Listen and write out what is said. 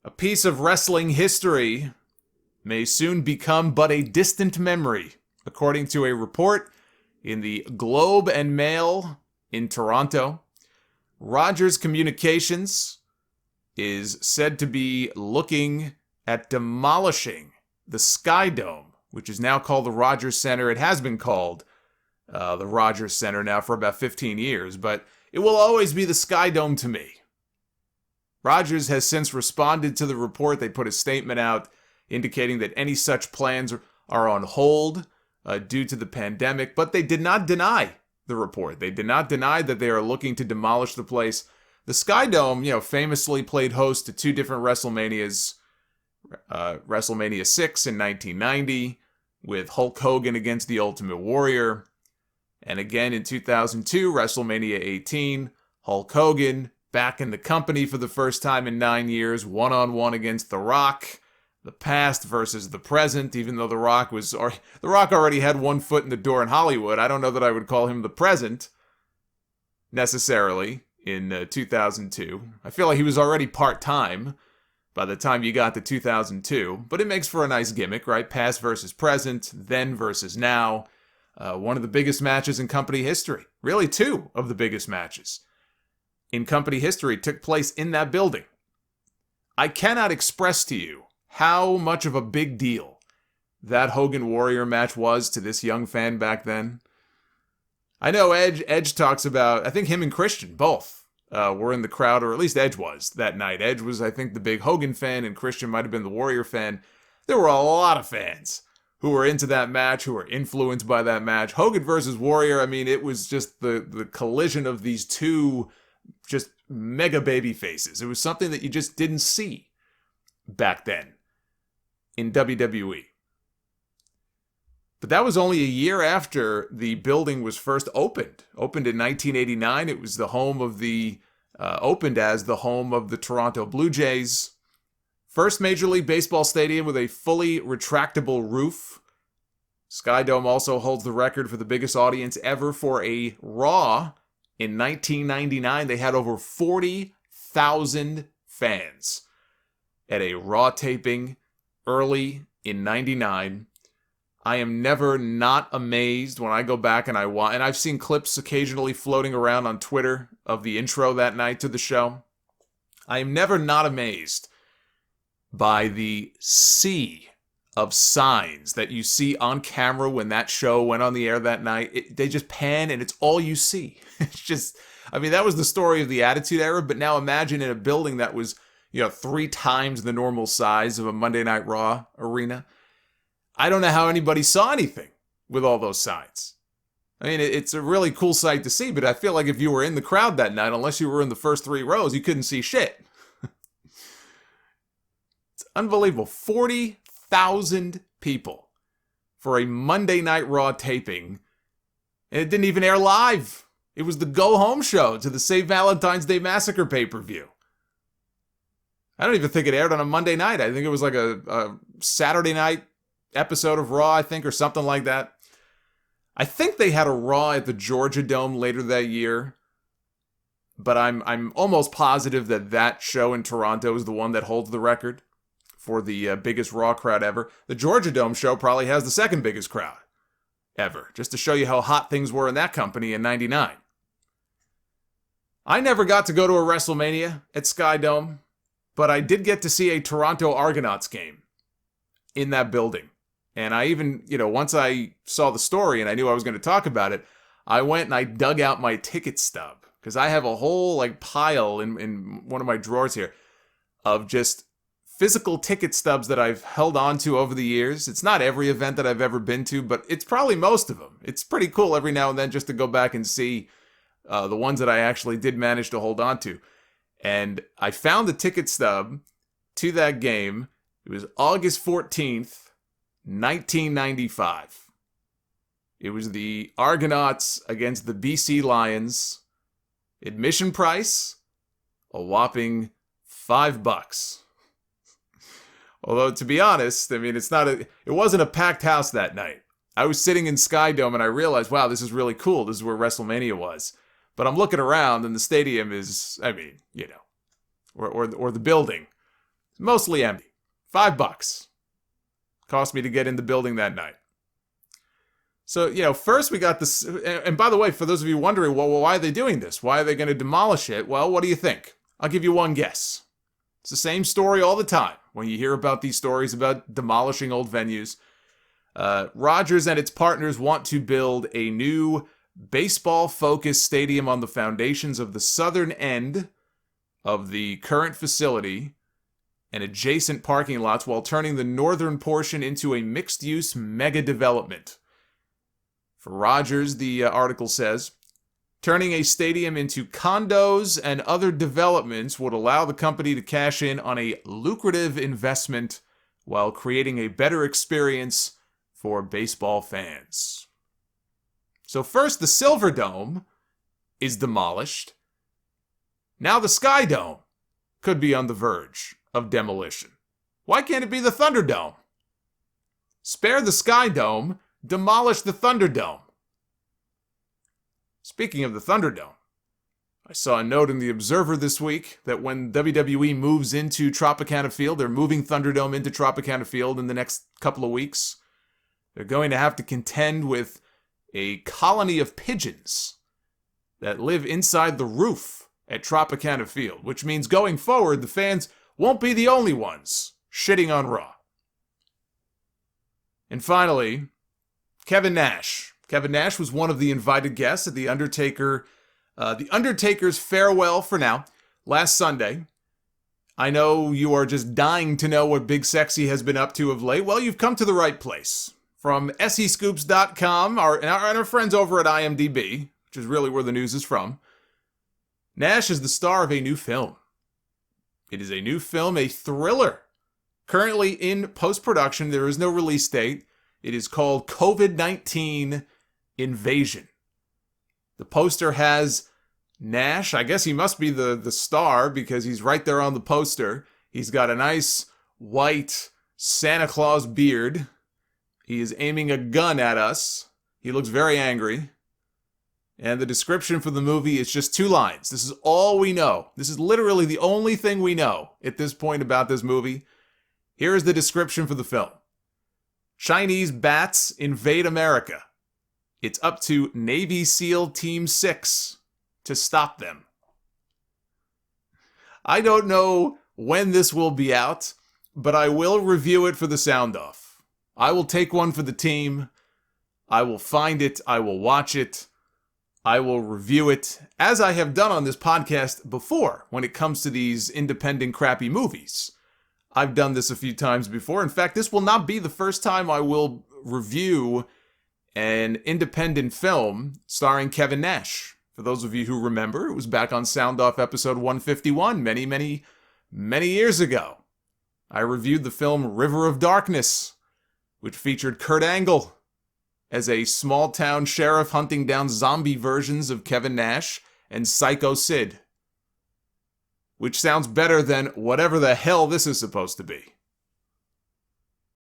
A piece of wrestling history may soon become but a distant memory, according to a report in the Globe and Mail in Toronto. Rogers Communications is said to be looking at demolishing the Skydome, which is now called the Rogers Center. It has been called the Rogers Center now for about 15 years, but it will always be the Skydome to me. Rogers has since responded to the report. They put a statement out indicating that any such plans are on hold due to the pandemic, but they did not deny the report. They did not deny that they are looking to demolish the place. The Skydome, famously played host to two different WrestleManias. WrestleMania 6 in 1990 with Hulk Hogan against the Ultimate Warrior. And again in 2002, WrestleMania 18, Hulk Hogan back in the company for the first time in 9 years, one-on-one against The Rock. The past versus the present, even though The Rock already had one foot in the door in Hollywood. I don't know that I would call him the present, necessarily, in 2002. I feel like he was already part-time by the time you got to 2002. But it makes for a nice gimmick, right? Past versus present, then versus now. One of the biggest matches in company history. Really, two of the biggest matches in company history took place in that building. I cannot express to you how much of a big deal that Hogan Warrior match was to this young fan back then. I know Edge talks about, I think him and Christian both were in the crowd, or at least Edge was that night. Edge was, I think, the big Hogan fan, and Christian might have been the Warrior fan. There were a lot of fans who were into that match, who were influenced by that match. Hogan versus Warrior, I mean, it was just the collision of these two just mega baby faces. It was something that you just didn't see back then in WWE. But that was only a year after the building was first opened. Opened in 1989. It was the home of opened as the home of the Toronto Blue Jays. First Major League Baseball stadium with a fully retractable roof. Skydome also holds the record for the biggest audience ever for a Raw. In 1999, they had over 40,000 fans at a Raw taping early in 99. I am never not amazed when I go back and and I've seen clips occasionally floating around on Twitter of the intro that night to the show. I am never not amazed by the sea of signs that you see on camera when that show went on the air that night. They just pan and it's all you see. It's just, I mean, that was the story of the Attitude Era, but now imagine in a building that was, 3 times the normal size of a Monday Night Raw arena. I don't know how anybody saw anything with all those signs. I mean, it's a really cool sight to see, but I feel like if you were in the crowd that night, unless you were in the first 3 rows, you couldn't see shit. It's unbelievable. 40,000 people for a Monday Night Raw taping, and it didn't even air live. It was the go-home show to the St. Valentine's Day Massacre pay-per-view. I don't even think it aired on a Monday night. I think it was like a Saturday night episode of Raw, I think, or something like that. I think they had a Raw at the Georgia Dome later that year, but I'm almost positive that show in Toronto is the one that holds the record for the biggest Raw crowd ever. The Georgia Dome show probably has the second biggest crowd ever, just to show you how hot things were in that company in 99. I never got to go to a WrestleMania at Skydome, but I did get to see a Toronto Argonauts game in that building. And I even, once I saw the story and I knew I was going to talk about it, I went and I dug out my ticket stub, because I have a whole pile in one of my drawers here of just physical ticket stubs that I've held on to over the years. It's not every event that I've ever been to, but it's probably most of them. It's pretty cool every now and then just to go back and see the ones that I actually did manage to hold on to. And I found the ticket stub to that game. It was August 14th, 1995. It was the Argonauts against the BC Lions. Admission price, a whopping $5. Although, to be honest, I mean, it wasn't a packed house that night. I was sitting in Skydome and I realized, wow, this is really cool. This is where WrestleMania was. But I'm looking around and the stadium is, or the building, Mostly empty. $5 cost me to get in the building that night. So, first we got this, and by the way, for those of you wondering, well, why are they doing this? Why are they going to demolish it? Well, what do you think? I'll give you one guess. It's the same story all the time when you hear about these stories about demolishing old venues. Rogers and its partners want to build a new baseball-focused stadium on the foundations of the southern end of the current facility and adjacent parking lots while turning the northern portion into a mixed-use mega-development. For Rogers, the article says, turning a stadium into condos and other developments would allow the company to cash in on a lucrative investment while creating a better experience for baseball fans. So first, the Silverdome is demolished. Now the Skydome could be on the verge of demolition. Why can't it be the Thunderdome? Spare the Skydome, demolish the Thunderdome. Speaking of the Thunderdome, I saw a note in the Observer this week that when WWE moves into Tropicana Field, they're moving Thunderdome into Tropicana Field in the next couple of weeks, they're going to have to contend with a colony of pigeons that live inside the roof at Tropicana Field, which means going forward, the fans won't be the only ones shitting on Raw. And finally, Kevin Nash. Kevin Nash was one of the invited guests at the Undertaker's farewell for now, last Sunday. I know you are just dying to know what Big Sexy has been up to of late. Well, you've come to the right place. From SEScoops.com and our friends over at IMDb, which is really where the news is from, Nash is the star of a new film. It is a new film, a thriller. Currently in post-production, there is no release date. It is called COVID-19 Invasion. The poster has Nash. I guess he must be the star because he's right there on the poster. He's got a nice white Santa Claus beard. He is aiming a gun at us. He looks very angry. And the description for the movie is just 2 lines. This is all we know. This is literally the only thing we know at this point about this movie. Here is the description for the film. Chinese bats invade America. It's up to Navy SEAL Team 6 to stop them. I don't know when this will be out, but I will review it for the Sound Off. I will take one for the team. I will find it. I will watch it. I will review it, as I have done on this podcast before when it comes to these independent crappy movies. I've done this a few times before. In fact, this will not be the first time I will review an independent film starring Kevin Nash. For those of you who remember, it was back on Sound Off episode 151 many years ago. I reviewed the film River of Darkness, which featured Kurt Angle as a small-town sheriff hunting down zombie versions of Kevin Nash and Psycho Sid. Which sounds better than whatever the hell this is supposed to be.